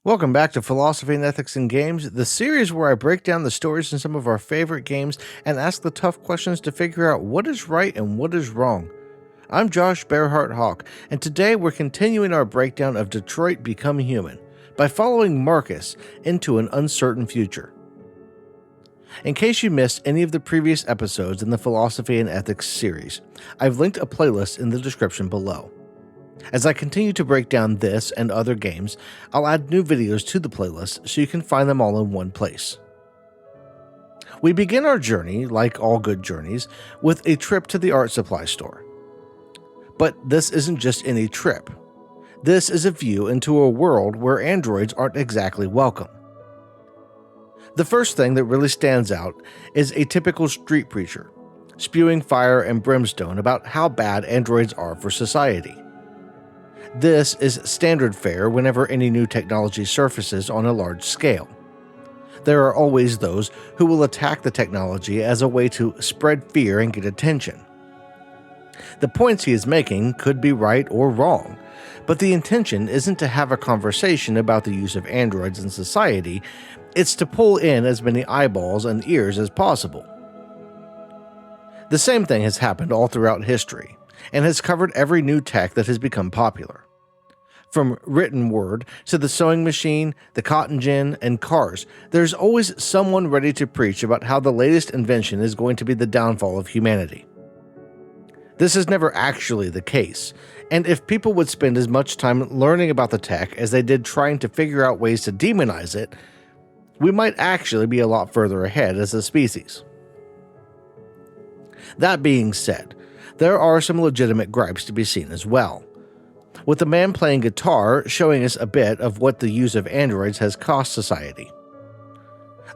Welcome back to Philosophy and Ethics in Games, the series where I break down the stories in some of our favorite games and ask the tough questions to figure out what is right and what is wrong. I'm Josh Bearheart Hawk, and today we're continuing our breakdown of Detroit Become Human by following Markus into an uncertain future. In case you missed any of the previous episodes in the Philosophy and Ethics series, I've linked a playlist in the description below. As I continue to break down this and other games, I'll add new videos to the playlist so you can find them all in one place. We begin our journey, like all good journeys, with a trip to the art supply store. But this isn't just any trip. This is a view into a world where androids aren't exactly welcome. The first thing that really stands out is a typical street preacher, spewing fire and brimstone about how bad androids are for society. This is standard fare whenever any new technology surfaces on a large scale. There are always those who will attack the technology as a way to spread fear and get attention. The points he is making could be right or wrong, but the intention isn't to have a conversation about the use of androids in society, it's to pull in as many eyeballs and ears as possible. The same thing has happened all throughout history, and has covered every new tech that has become popular. From written word to the sewing machine, the cotton gin, and cars, there's always someone ready to preach about how the latest invention is going to be the downfall of humanity. This is never actually the case, and if people would spend as much time learning about the tech as they did trying to figure out ways to demonize it, we might actually be a lot further ahead as a species. That being said, there are some legitimate gripes to be seen as well, with the man playing guitar showing us a bit of what the use of androids has cost society.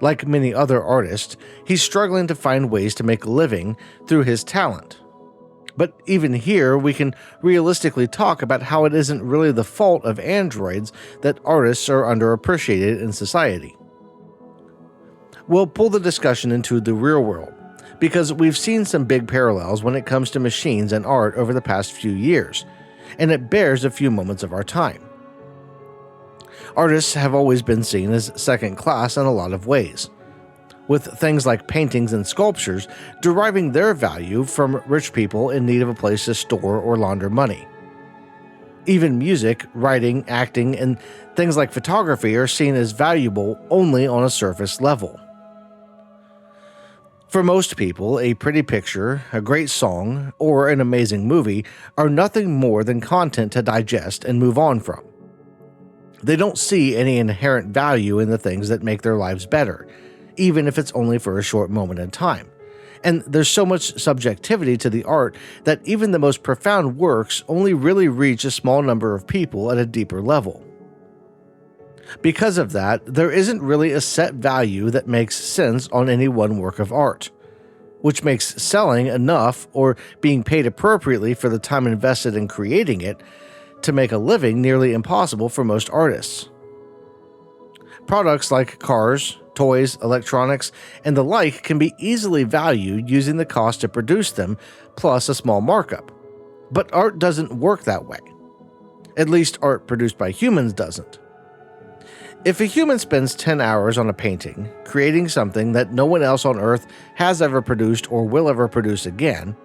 Like many other artists, he's struggling to find ways to make a living through his talent. But even here, we can realistically talk about how it isn't really the fault of androids that artists are underappreciated in society. We'll pull the discussion into the real world, because we've seen some big parallels when it comes to machines and art over the past few years, and it bears a few moments of our time. Artists have always been seen as second class in a lot of ways, with things like paintings and sculptures deriving their value from rich people in need of a place to store or launder money. Even music, writing, acting, and things like photography are seen as valuable only on a surface level. For most people, a pretty picture, a great song, or an amazing movie are nothing more than content to digest and move on from. They don't see any inherent value in the things that make their lives better, even if it's only for a short moment in time. And there's so much subjectivity to the art that even the most profound works only really reach a small number of people at a deeper level. Because of that, there isn't really a set value that makes sense on any one work of art, which makes selling enough or being paid appropriately for the time invested in creating it to make a living nearly impossible for most artists. Products like cars, toys, electronics, and the like can be easily valued using the cost to produce them plus a small markup. But art doesn't work that way. At least art produced by humans doesn't. If a human spends 10 hours on a painting, creating something that no one else on Earth has ever produced or will ever produce again,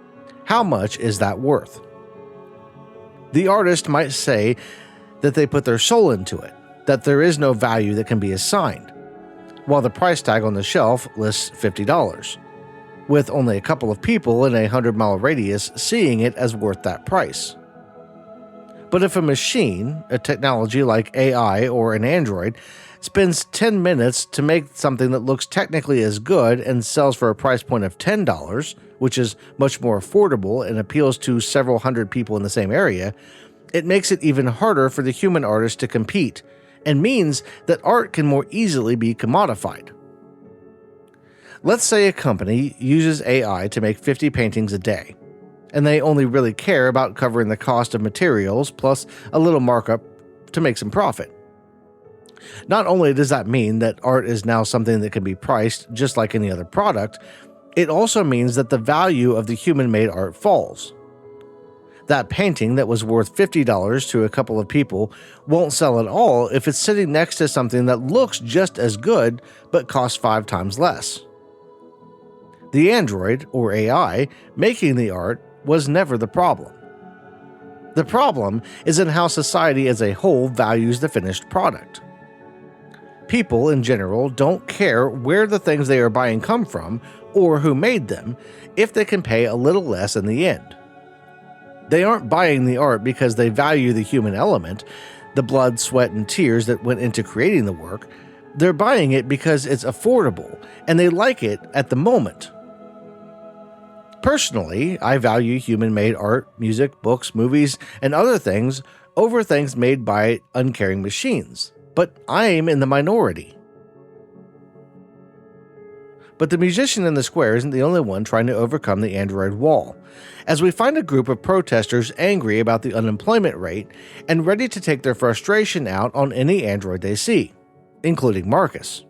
how much is that worth? The artist might say that they put their soul into it, that there is no value that can be assigned, while the price tag on the shelf lists $50, with only a couple of people in a 100-mile radius seeing it as worth that price. But if a machine, a technology like AI or an android, spends 10 minutes to make something that looks technically as good and sells for a price point of $10, which is much more affordable and appeals to several hundred people in the same area, it makes it even harder for the human artist to compete, and means that art can more easily be commodified. Let's say a company uses AI to make 50 paintings a day, and they only really care about covering the cost of materials plus a little markup to make some profit. Not only does that mean that art is now something that can be priced just like any other product, it also means that the value of the human-made art falls. That painting that was worth $50 to a couple of people won't sell at all if it's sitting next to something that looks just as good but costs 5 times less. The android, or AI, making the art was never the problem. The problem is in how society as a whole values the finished product. People in general don't care where the things they are buying come from or who made them if they can pay a little less in the end. They aren't buying the art because they value the human element, the blood, sweat, and tears that went into creating the work. They're buying it because it's affordable and they like it at the moment. Personally, I value human-made art, music, books, movies, and other things over things made by uncaring machines, but I'm in the minority. But the musician in the square isn't the only one trying to overcome the android wall, as we find a group of protesters angry about the unemployment rate and ready to take their frustration out on any android they see, including Markus.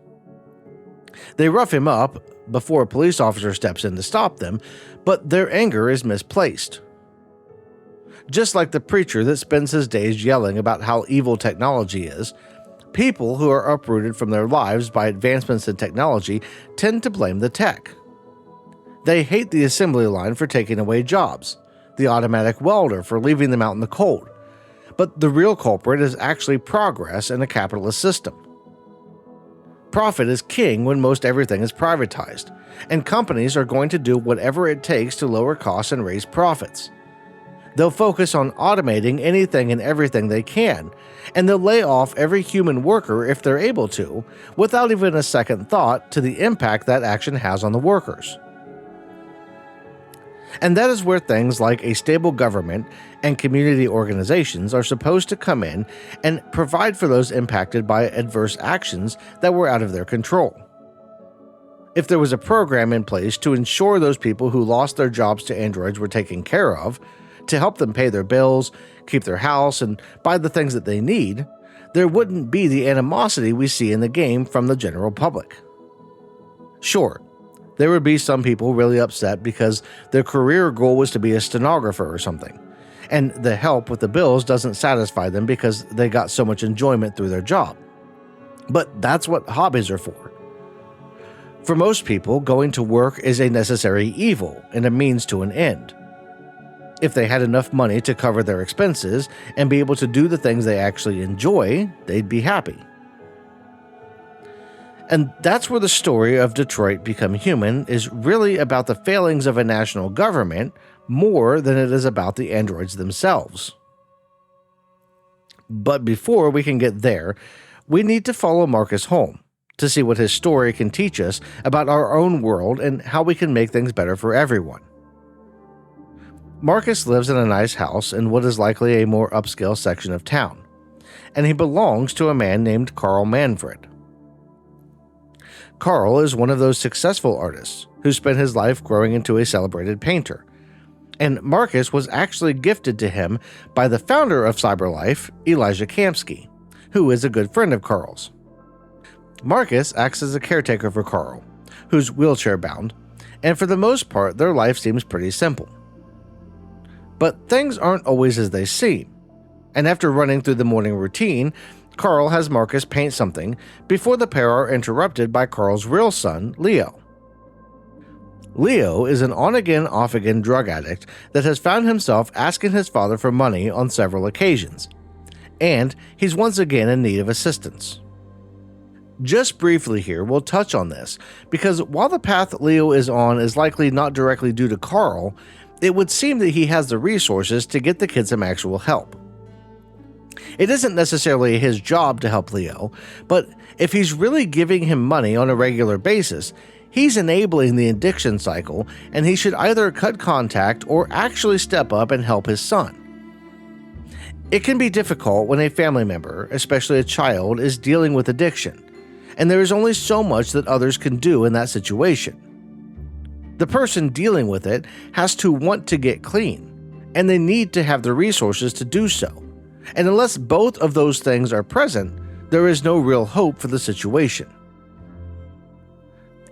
They rough him up before a police officer steps in to stop them, but their anger is misplaced. Just like the preacher that spends his days yelling about how evil technology is, people who are uprooted from their lives by advancements in technology tend to blame the tech. They hate the assembly line for taking away jobs, the automatic welder for leaving them out in the cold, but the real culprit is actually progress in a capitalist system. Profit is king when most everything is privatized, and companies are going to do whatever it takes to lower costs and raise profits. They'll focus on automating anything and everything they can, and they'll lay off every human worker if they're able to, without even a second thought to the impact that action has on the workers. And that is where things like a stable government and community organizations are supposed to come in and provide for those impacted by adverse actions that were out of their control. If there was a program in place to ensure those people who lost their jobs to androids were taken care of, to help them pay their bills, keep their house, and buy the things that they need, there wouldn't be the animosity we see in the game from the general public. Sure, there would be some people really upset because their career goal was to be a stenographer or something, and the help with the bills doesn't satisfy them because they got so much enjoyment through their job. But that's what hobbies are for. For most people, going to work is a necessary evil and a means to an end. If they had enough money to cover their expenses and be able to do the things they actually enjoy, they'd be happy. And that's where the story of Detroit Become Human is really about the failings of a national government more than it is about the androids themselves. But before we can get there, we need to follow Markus home to see what his story can teach us about our own world and how we can make things better for everyone. Markus lives in a nice house in what is likely a more upscale section of town, and he belongs to a man named Carl Manfred. Carl is one of those successful artists who spent his life growing into a celebrated painter, and Markus was actually gifted to him by the founder of CyberLife, Elijah Kamsky, who is a good friend of Carl's. Markus acts as a caretaker for Carl, who's wheelchair-bound, and for the most part their life seems pretty simple. But things aren't always as they seem, and after running through the morning routine, Carl has Markus paint something before the pair are interrupted by Carl's real son, Leo. Leo is an on-again, off-again drug addict that has found himself asking his father for money on several occasions, and he's once again in need of assistance. Just briefly here, we'll touch on this, because while the path Leo is on is likely not directly due to Carl, it would seem that he has the resources to get the kid some actual help. It isn't necessarily his job to help Leo, but if he's really giving him money on a regular basis, he's enabling the addiction cycle, and he should either cut contact or actually step up and help his son. It can be difficult when a family member, especially a child, is dealing with addiction, and there is only so much that others can do in that situation. The person dealing with it has to want to get clean, and they need to have the resources to do so. And unless both of those things are present, there is no real hope for the situation.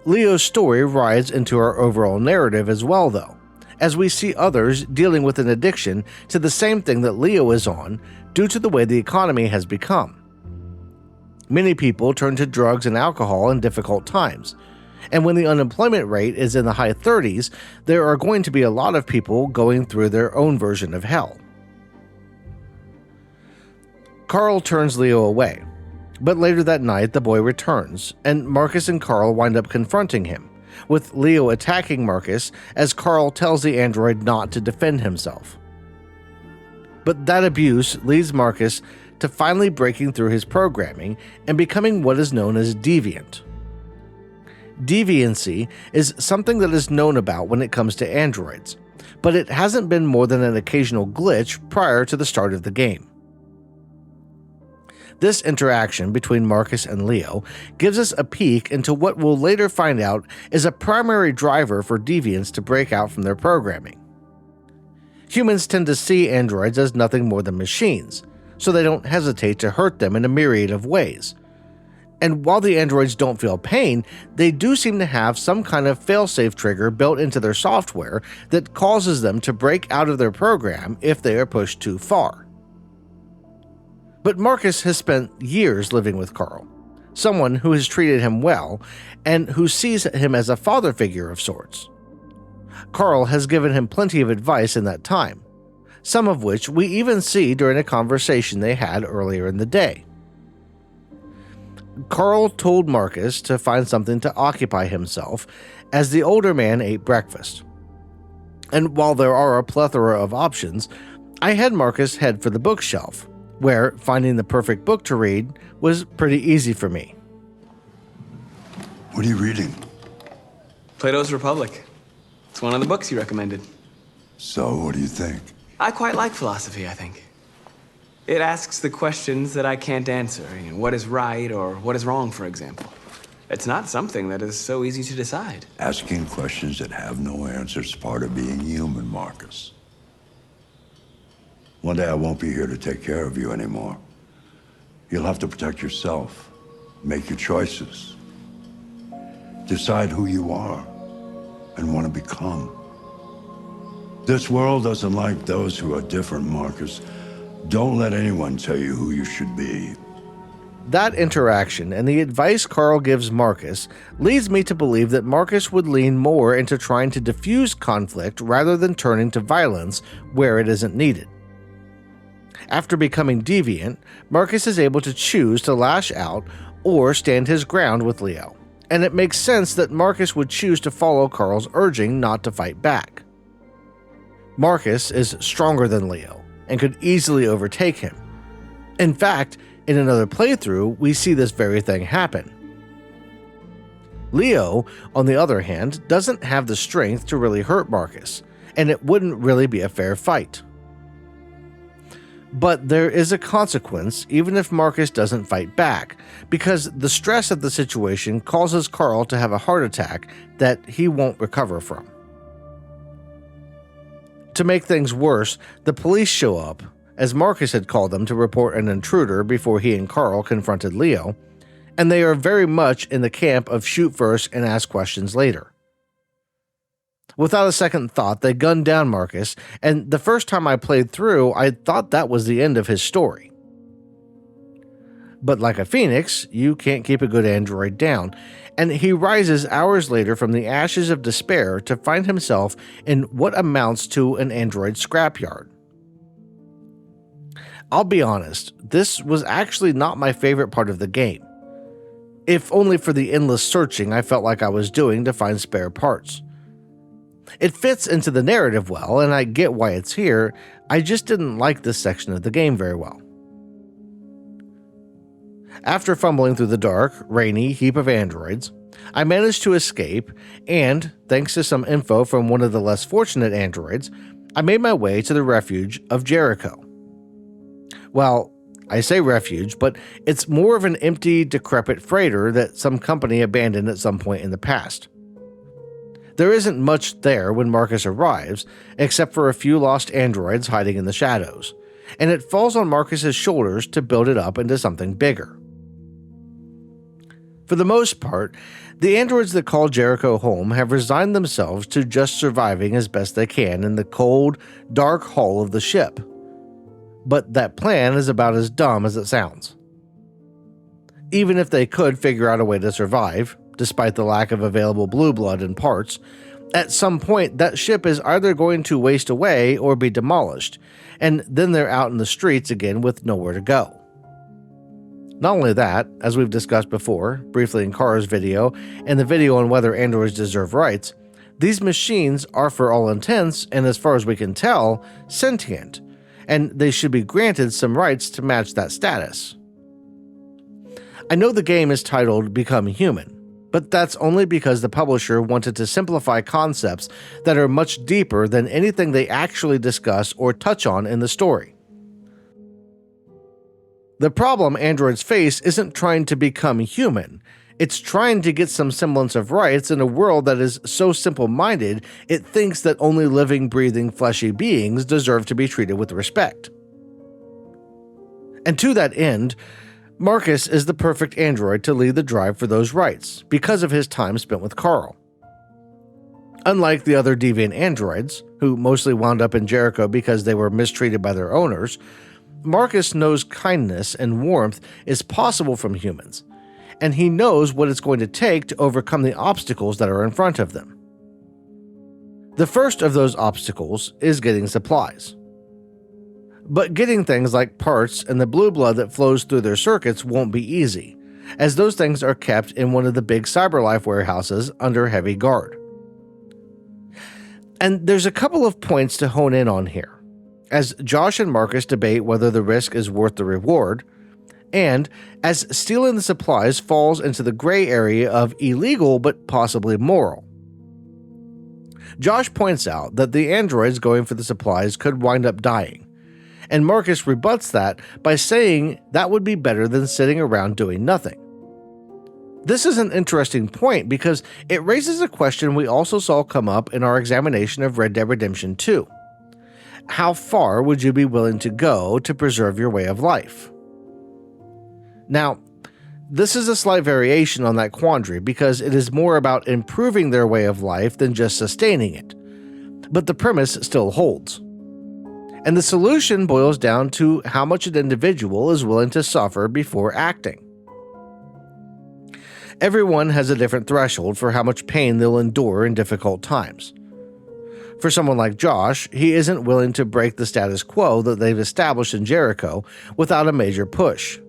Leo's story rides into our overall narrative as well, though, as we see others dealing with an addiction to the same thing that Leo is on due to the way the economy has become. Many people turn to drugs and alcohol in difficult times, and when the unemployment rate is in the high 30s, there are going to be a lot of people going through their own version of hell. Carl turns Leo away, but later that night the boy returns, and Markus and Carl wind up confronting him, with Leo attacking Markus as Carl tells the android not to defend himself. But that abuse leads Markus to finally breaking through his programming and becoming what is known as deviant. Deviancy is something that is known about when it comes to androids, but it hasn't been more than an occasional glitch prior to the start of the game. This interaction between Markus and Leo gives us a peek into what we'll later find out is a primary driver for deviants to break out from their programming. Humans tend to see androids as nothing more than machines, so they don't hesitate to hurt them in a myriad of ways. And while the androids don't feel pain, they do seem to have some kind of failsafe trigger built into their software that causes them to break out of their program if they are pushed too far. But Markus has spent years living with Carl, someone who has treated him well and who sees him as a father figure of sorts. Carl has given him plenty of advice in that time, some of which we even see during a conversation they had earlier in the day. Carl told Markus to find something to occupy himself as the older man ate breakfast. And while there are a plethora of options, I had Markus head for the bookshelf, where finding the perfect book to read was pretty easy for me. What are you reading? Plato's Republic. It's one of the books you recommended. So, what do you think? I quite like philosophy, I think. It asks the questions that I can't answer. What is right or what is wrong, for example. It's not something that is so easy to decide. Asking questions that have no answers is part of being human, Markus. One day I won't be here to take care of you anymore. You'll have to protect yourself, make your choices, decide who you are and want to become. This world doesn't like those who are different, Markus. Don't let anyone tell you who you should be. That interaction and the advice Carl gives Markus leads me to believe that Markus would lean more into trying to diffuse conflict rather than turning to violence where it isn't needed. After becoming deviant, Markus is able to choose to lash out or stand his ground with Leo, and it makes sense that Markus would choose to follow Carl's urging not to fight back. Markus is stronger than Leo and could easily overtake him. In fact, in another playthrough, we see this very thing happen. Leo, on the other hand, doesn't have the strength to really hurt Markus, and it wouldn't really be a fair fight. But there is a consequence even if Markus doesn't fight back, because the stress of the situation causes Carl to have a heart attack that he won't recover from. To make things worse, the police show up, as Markus had called them to report an intruder before he and Carl confronted Leo, and they are very much in the camp of shoot first and ask questions later. Without a second thought, they gunned down Markus, and the first time I played through, I thought that was the end of his story. But like a phoenix, you can't keep a good android down, and he rises hours later from the ashes of despair to find himself in what amounts to an android scrapyard. I'll be honest, this was actually not my favorite part of the game, if only for the endless searching I felt like I was doing to find spare parts. It fits into the narrative well, and I get why it's here. I just didn't like this section of the game very well. After fumbling through the dark, rainy heap of androids, I managed to escape, and, thanks to some info from one of the less fortunate androids, I made my way to the refuge of Jericho. Well, I say refuge, but it's more of an empty, decrepit freighter that some company abandoned at some point in the past. There isn't much there when Markus arrives, except for a few lost androids hiding in the shadows, and it falls on Markus's shoulders to build it up into something bigger. For the most part, the androids that call Jericho home have resigned themselves to just surviving as best they can in the cold, dark hull of the ship. But that plan is about as dumb as it sounds. Even if they could figure out a way to survive, despite the lack of available blue blood and parts, at some point that ship is either going to waste away or be demolished, and then they're out in the streets again with nowhere to go. Not only that, as we've discussed before, briefly in Kara's video, and the video on whether androids deserve rights, these machines are for all intents, and as far as we can tell, sentient, and they should be granted some rights to match that status. I know the game is titled Become Human, but that's only because the publisher wanted to simplify concepts that are much deeper than anything they actually discuss or touch on in the story. The problem androids face isn't trying to become human, it's trying to get some semblance of rights in a world that is so simple-minded it thinks that only living, breathing, fleshy beings deserve to be treated with respect. And to that end, Markus is the perfect android to lead the drive for those rights, because of his time spent with Carl. Unlike the other deviant androids, who mostly wound up in Jericho because they were mistreated by their owners, Markus knows kindness and warmth is possible from humans, and he knows what it's going to take to overcome the obstacles that are in front of them. The first of those obstacles is getting supplies. But getting things like parts and the blue blood that flows through their circuits won't be easy, as those things are kept in one of the big CyberLife warehouses under heavy guard. And there's a couple of points to hone in on here, as Josh and Markus debate whether the risk is worth the reward, and as stealing the supplies falls into the gray area of illegal but possibly moral. Josh points out that the androids going for the supplies could wind up dying, and Markus rebuts that by saying that would be better than sitting around doing nothing. This is an interesting point because it raises a question we also saw come up in our examination of Red Dead Redemption 2. How far would you be willing to go to preserve your way of life? Now, this is a slight variation on that quandary because it is more about improving their way of life than just sustaining it. But the premise still holds. And the solution boils down to how much an individual is willing to suffer before acting. Everyone has a different threshold for how much pain they'll endure in difficult times. For someone like Josh, he isn't willing to break the status quo that they've established in Jericho without a major push.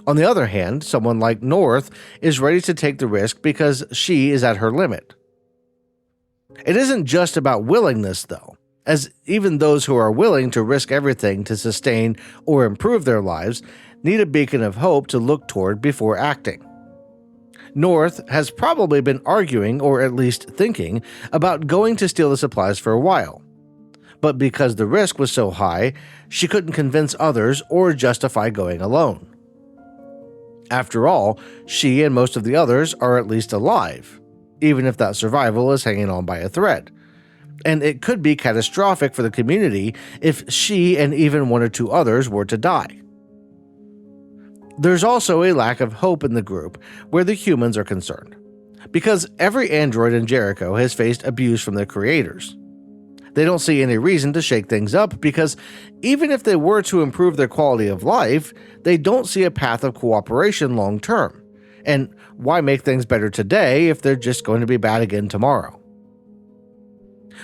On the other hand, someone like North is ready to take the risk because she is at her limit. It isn't just about willingness, though, as even those who are willing to risk everything to sustain or improve their lives need a beacon of hope to look toward before acting. North has probably been arguing, or at least thinking, about going to steal the supplies for a while. But because the risk was so high, she couldn't convince others or justify going alone. After all, she and most of the others are at least alive, even if that survival is hanging on by a thread. And it could be catastrophic for the community if she and even one or two others were to die. There's also a lack of hope in the group where the humans are concerned, because every android in Jericho has faced abuse from their creators. They don't see any reason to shake things up because even if they were to improve their quality of life, they don't see a path of cooperation long term. And why make things better today if they're just going to be bad again tomorrow?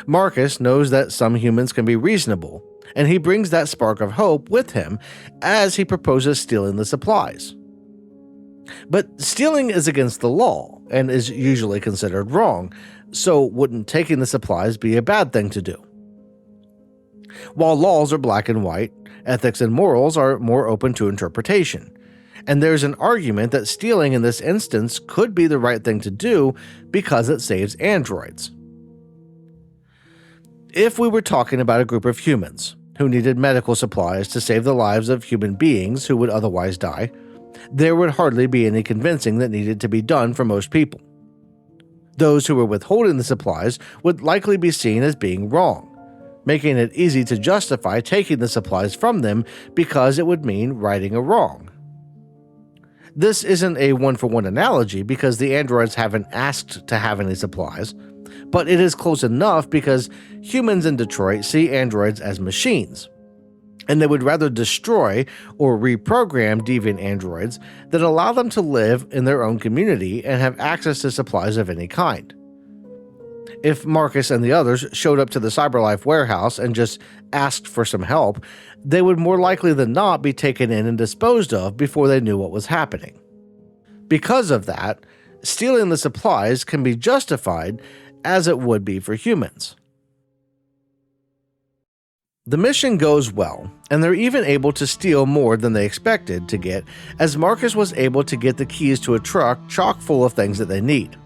Markus knows that some humans can be reasonable, and he brings that spark of hope with him as he proposes stealing the supplies. But stealing is against the law and is usually considered wrong, so wouldn't taking the supplies be a bad thing to do? While laws are black and white, ethics and morals are more open to interpretation, and there's an argument that stealing in this instance could be the right thing to do because it saves androids. If we were talking about a group of humans who needed medical supplies to save the lives of human beings who would otherwise die, there would hardly be any convincing that needed to be done for most people. Those who were withholding the supplies would likely be seen as being wrong, making it easy to justify taking the supplies from them because it would mean righting a wrong. This isn't a one-for-one analogy because the androids haven't asked to have any supplies, but it is close enough because humans in Detroit see androids as machines, and they would rather destroy or reprogram deviant androids than allow them to live in their own community and have access to supplies of any kind. If Markus and the others showed up to the CyberLife warehouse and just asked for some help, they would more likely than not be taken in and disposed of before they knew what was happening. Because of that, stealing the supplies can be justified as it would be for humans. The mission goes well, and they're even able to steal more than they expected to get, as Markus was able to get the keys to a truck chock full of things that they need.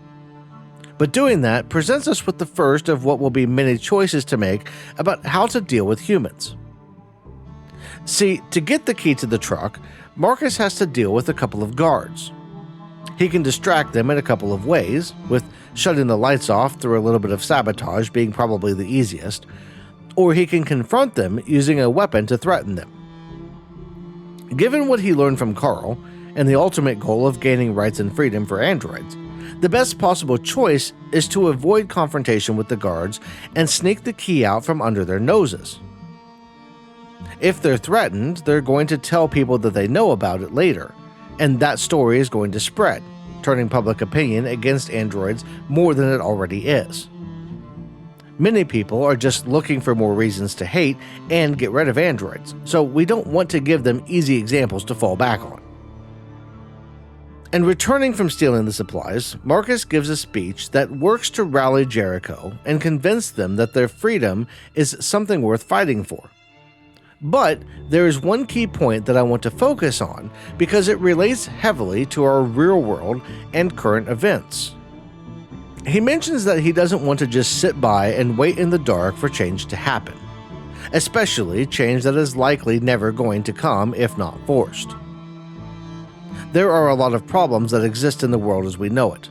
But doing that presents us with the first of what will be many choices to make about how to deal with humans. See, to get the key to the truck, Markus has to deal with a couple of guards. He can distract them in a couple of ways, with shutting the lights off through a little bit of sabotage being probably the easiest, or he can confront them using a weapon to threaten them. Given what he learned from Carl, and the ultimate goal of gaining rights and freedom for androids, the best possible choice is to avoid confrontation with the guards and sneak the key out from under their noses. If they're threatened, they're going to tell people that they know about it later, and that story is going to spread, turning public opinion against androids more than it already is. Many people are just looking for more reasons to hate and get rid of androids, so we don't want to give them easy examples to fall back on. And returning from stealing the supplies, Markus gives a speech that works to rally Jericho and convince them that their freedom is something worth fighting for. But there is one key point that I want to focus on because it relates heavily to our real world and current events. He mentions that he doesn't want to just sit by and wait in the dark for change to happen, especially change that is likely never going to come if not forced. There are a lot of problems that exist in the world as we know it,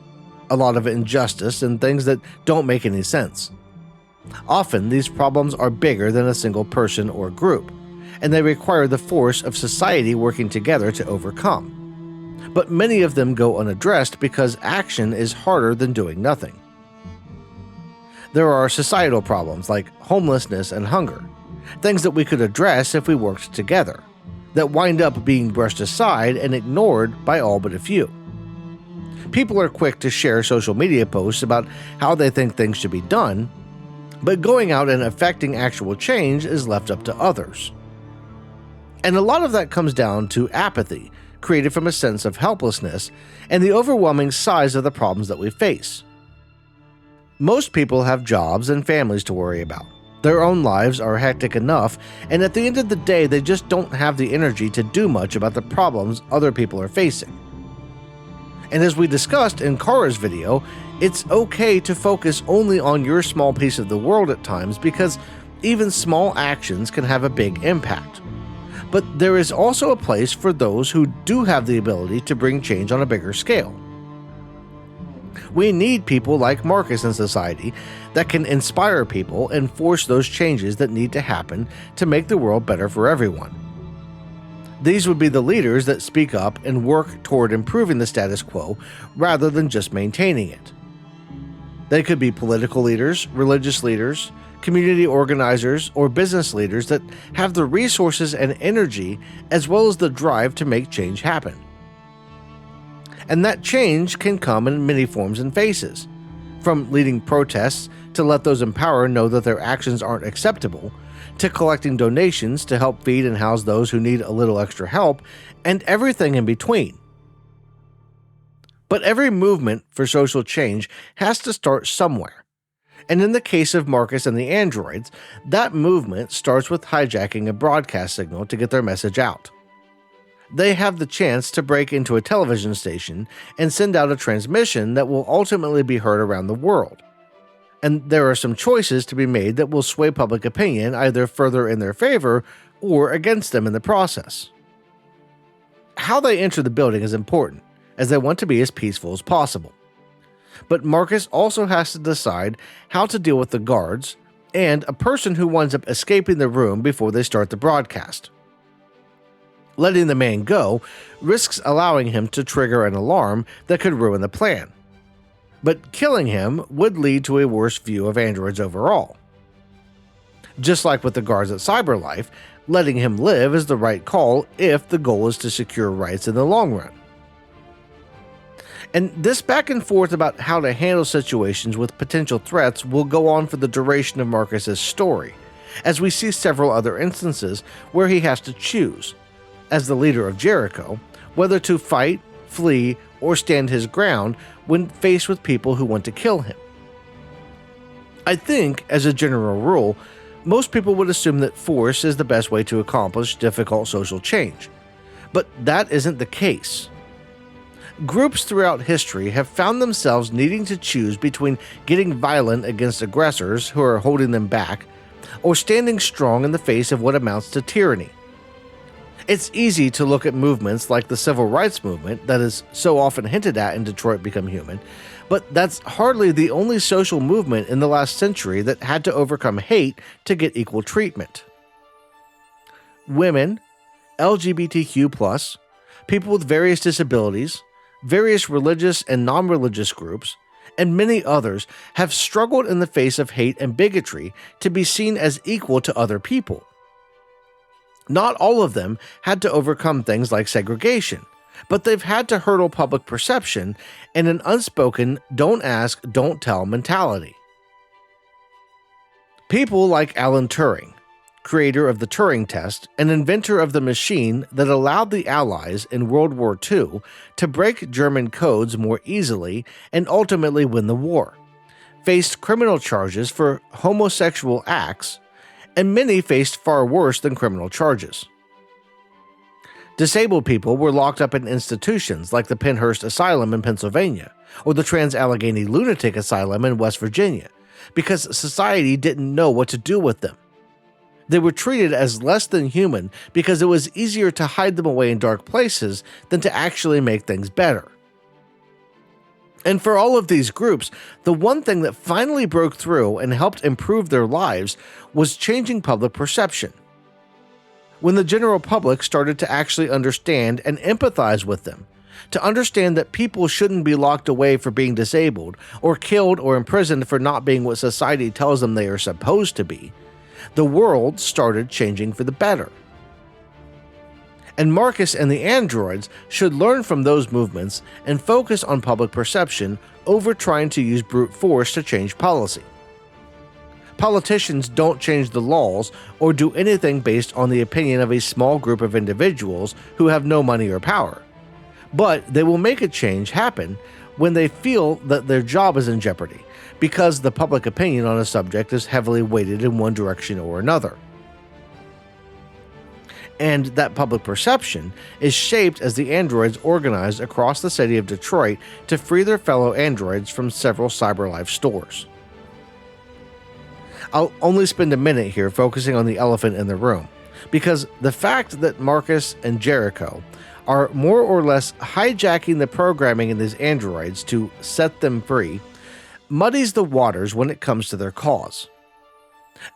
a lot of injustice and things that don't make any sense. Often these problems are bigger than a single person or group, and they require the force of society working together to overcome. But many of them go unaddressed because action is harder than doing nothing. There are societal problems like homelessness and hunger, things that we could address if we worked together, that wind up being brushed aside and ignored by all but a few. People are quick to share social media posts about how they think things should be done, but going out and affecting actual change is left up to others. And a lot of that comes down to apathy, created from a sense of helplessness and the overwhelming size of the problems that we face. Most people have jobs and families to worry about. Their own lives are hectic enough, and at the end of the day, they just don't have the energy to do much about the problems other people are facing. And as we discussed in Kara's video, it's okay to focus only on your small piece of the world at times because even small actions can have a big impact. But there is also a place for those who do have the ability to bring change on a bigger scale. We need people like Markus in society that can inspire people and force those changes that need to happen to make the world better for everyone. These would be the leaders that speak up and work toward improving the status quo rather than just maintaining it. They could be political leaders, religious leaders, community organizers, or business leaders that have the resources and energy as well as the drive to make change happen. And that change can come in many forms and faces, from leading protests to let those in power know that their actions aren't acceptable, to collecting donations to help feed and house those who need a little extra help, and everything in between. But every movement for social change has to start somewhere. And in the case of Markus and the androids, that movement starts with hijacking a broadcast signal to get their message out. They have the chance to break into a television station and send out a transmission that will ultimately be heard around the world. And there are some choices to be made that will sway public opinion either further in their favor or against them in the process. How they enter the building is important, as they want to be as peaceful as possible. But Markus also has to decide how to deal with the guards and a person who winds up escaping the room before they start the broadcast. Letting the man go risks allowing him to trigger an alarm that could ruin the plan. But killing him would lead to a worse view of androids overall. Just like with the guards at CyberLife, letting him live is the right call if the goal is to secure rights in the long run. And this back and forth about how to handle situations with potential threats will go on for the duration of Markus's story, as we see several other instances where he has to choose, as the leader of Jericho, whether to fight, flee, or stand his ground when faced with people who want to kill him. I think, as a general rule, most people would assume that force is the best way to accomplish difficult social change, but that isn't the case. Groups throughout history have found themselves needing to choose between getting violent against aggressors who are holding them back, or standing strong in the face of what amounts to tyranny. It's easy to look at movements like the civil rights movement that is so often hinted at in Detroit Become Human, but that's hardly the only social movement in the last century that had to overcome hate to get equal treatment. Women, LGBTQ+, people with various disabilities, various religious and non-religious groups, and many others have struggled in the face of hate and bigotry to be seen as equal to other people. Not all of them had to overcome things like segregation, but they've had to hurdle public perception and an unspoken don't ask, don't tell mentality. People like Alan Turing, creator of the Turing test and inventor of the machine that allowed the Allies in World War II to break German codes more easily and ultimately win the war, faced criminal charges for homosexual acts, and many faced far worse than criminal charges. Disabled people were locked up in institutions like the Pennhurst Asylum in Pennsylvania or the Trans-Allegheny Lunatic Asylum in West Virginia because society didn't know what to do with them. They were treated as less than human because it was easier to hide them away in dark places than to actually make things better. And for all of these groups, the one thing that finally broke through and helped improve their lives was changing public perception. When the general public started to actually understand and empathize with them, to understand that people shouldn't be locked away for being disabled, or killed or imprisoned for not being what society tells them they are supposed to be, the world started changing for the better. And Markus and the androids should learn from those movements and focus on public perception over trying to use brute force to change policy. Politicians don't change the laws or do anything based on the opinion of a small group of individuals who have no money or power, but they will make a change happen when they feel that their job is in jeopardy because the public opinion on a subject is heavily weighted in one direction or another. And that public perception is shaped as the androids organize across the city of Detroit to free their fellow androids from several CyberLife stores. I'll only spend a minute here focusing on the elephant in the room, because the fact that Markus and Jericho are more or less hijacking the programming in these androids to set them free muddies the waters when it comes to their cause.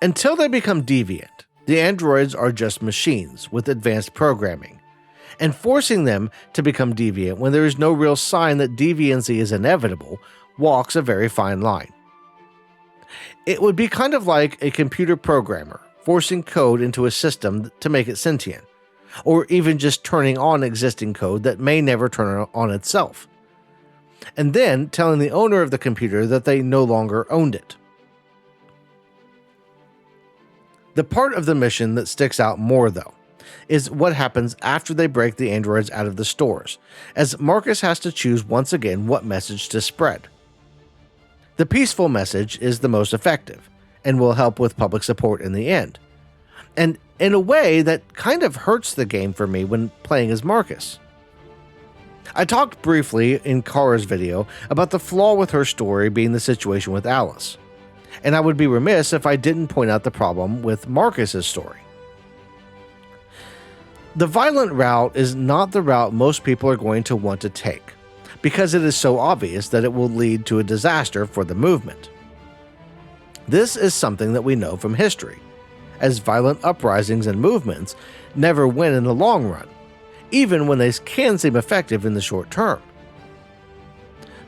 Until they become deviant, the androids are just machines with advanced programming, and forcing them to become deviant when there is no real sign that deviancy is inevitable walks a very fine line. It would be kind of like a computer programmer forcing code into a system to make it sentient, or even just turning on existing code that may never turn on itself, and then telling the owner of the computer that they no longer owned it. The part of the mission that sticks out more, though, is what happens after they break the androids out of the stores, as Markus has to choose once again what message to spread. The peaceful message is the most effective, and will help with public support in the end. And in a way that kind of hurts the game for me when playing as Markus. I talked briefly in Kara's video about the flaw with her story being the situation with Alice, and I would be remiss if I didn't point out the problem with Markus's story. The violent route is not the route most people are going to want to take, because it is so obvious that it will lead to a disaster for the movement. This is something that we know from history, as violent uprisings and movements never win in the long run, even when they can seem effective in the short term.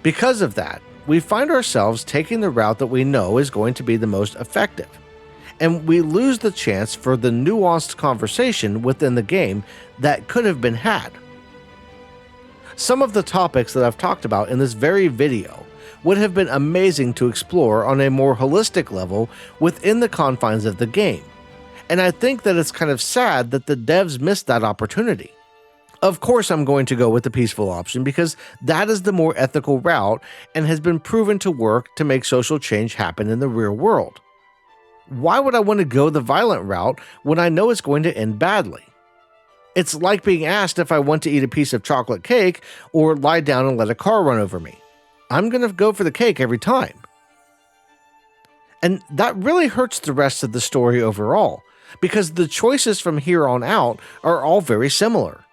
Because of that, we find ourselves taking the route that we know is going to be the most effective, and we lose the chance for the nuanced conversation within the game that could have been had. Some of the topics that I've talked about in this very video would have been amazing to explore on a more holistic level within the confines of the game, and I think that it's kind of sad that the devs missed that opportunity. Of course, I'm going to go with the peaceful option because that is the more ethical route and has been proven to work to make social change happen in the real world. Why would I want to go the violent route when I know it's going to end badly? It's like being asked if I want to eat a piece of chocolate cake or lie down and let a car run over me. I'm going to go for the cake every time. And that really hurts the rest of the story overall, because the choices from here on out are all very similar.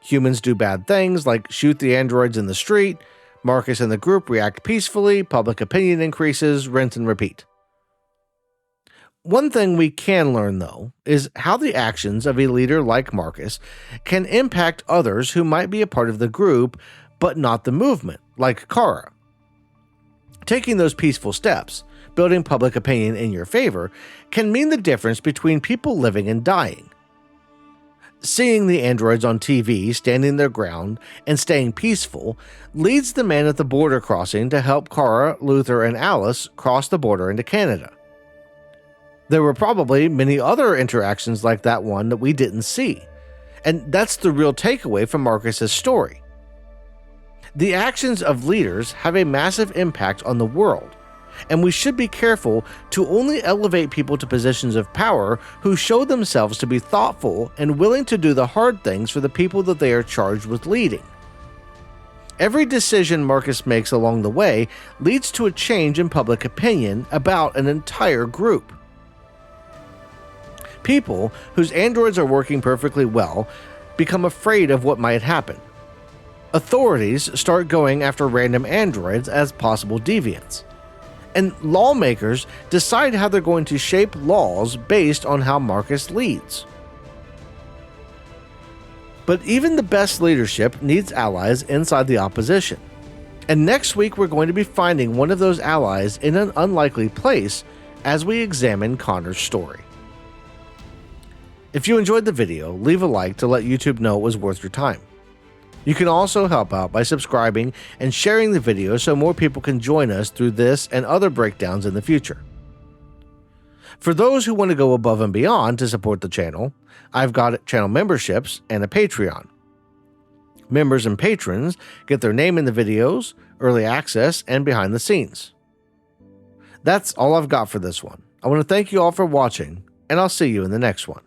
Humans do bad things like shoot the androids in the street, Markus and the group react peacefully, public opinion increases, rinse and repeat. One thing we can learn, though, is how the actions of a leader like Markus can impact others who might be a part of the group, but not the movement, like Kara. Taking those peaceful steps, building public opinion in your favor, can mean the difference between people living and dying. Seeing the androids on TV standing their ground and staying peaceful leads the man at the border crossing to help Kara, Luther, and Alice cross the border into Canada. There were probably many other interactions like that one that we didn't see, and that's the real takeaway from Markus's story. The actions of leaders have a massive impact on the world, and we should be careful to only elevate people to positions of power who show themselves to be thoughtful and willing to do the hard things for the people that they are charged with leading. Every decision Markus makes along the way leads to a change in public opinion about an entire group. People whose androids are working perfectly well become afraid of what might happen. Authorities start going after random androids as possible deviants. And lawmakers decide how they're going to shape laws based on how Markus leads. But even the best leadership needs allies inside the opposition. And next week we're going to be finding one of those allies in an unlikely place as we examine Connor's story. If you enjoyed the video, leave a like to let YouTube know it was worth your time. You can also help out by subscribing and sharing the video so more people can join us through this and other breakdowns in the future. For those who want to go above and beyond to support the channel, I've got channel memberships and a Patreon. Members and patrons get their name in the videos, early access, and behind the scenes. That's all I've got for this one. I want to thank you all for watching, and I'll see you in the next one.